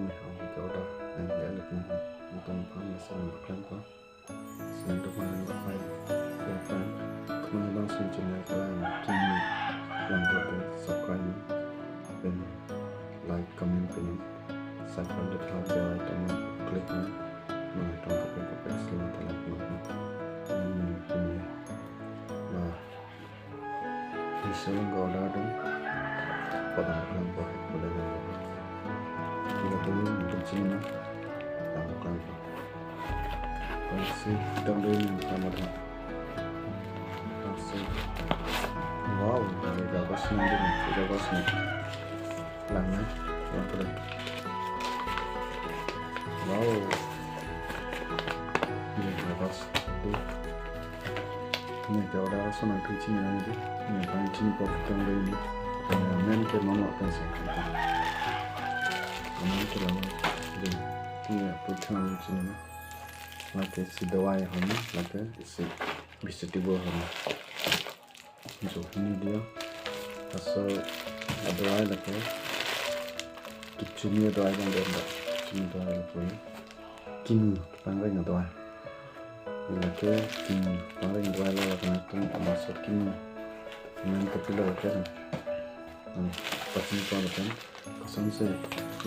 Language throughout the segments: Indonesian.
này họ kiểu đó anh để được một tuần phong là sao một lần qua xin được mà anh phải để phán không bao xin trên này là chỉ làm được để subscribe bên like comment bên subscribe được là bell trong click này mà trong các cái slide thì là một mình và thì sẽ gọi ra đúng pada makan buah boleh kita dulu untuk sini makan masih tambahin sama dah masih wow dari gagas nih lama pelan wow ini gagas ini kalau dah rasa nanti sini nanti ini pancing kok tambahin men ke mama kan saya kata itu lama jadi ini putar sini lagi si dawai hanya lagi si vegetable hanya so ini dia asal dawai lagi kitchen dawai yang ada kitchen dawai lagi kinu panggang dawai lagi kinu panggang dawai lagi nak masuk kinu men kepilah kan pasti kalau kan kesan saya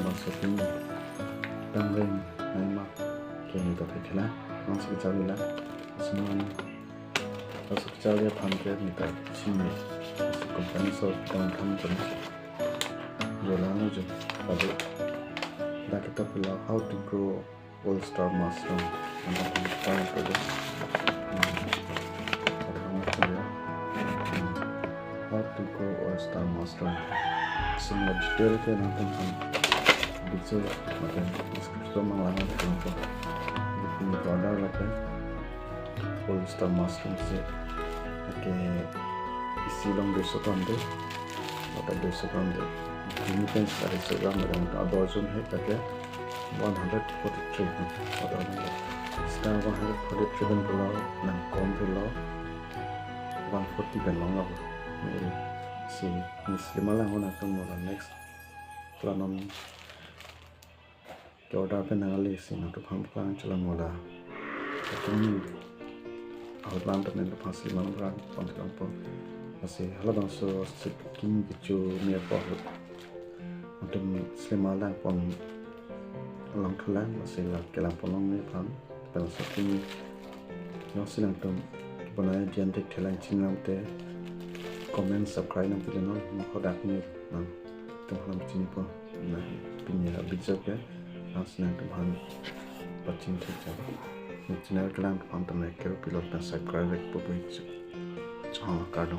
masukin tambahin nama kayak gitu lah masuk cari lah semuanya masuk cari apa hampir minta sini masuk company so downtown kan jalan aja pada dah kita pilih how to grow all star mushroom untuk kita pada how to grow all-star mushroom semua detail ke nanti bisa macam deskripsi mengalami kenapa ini produk lagi all-star mushroom sih oke isi long 200 gram deh atau 200 gram deh ini kan 100 gram dan ada zoom है करके 143 atau sekarang 143 dan below dan kom below 140 dan long lah si Muslim lah hona kan mola next planon jodoh penali si nanti panggilan jalan mola ini awal lantar nanti pasti malam kan panggilan pun masih hal bangsa sekian gitu mereka untuk Muslim lah pun lang telan masih lah kelam polong ni pun bangsa ini yang silang tu bunanya jantik telan cilam te comment subscribe nanti channel mau dak ni nang tuhan sini pun nah punya bijak ya langsung tuhan bacin saja channel kelang tuhan teman kira pilot dan subscribe like publik jangan kado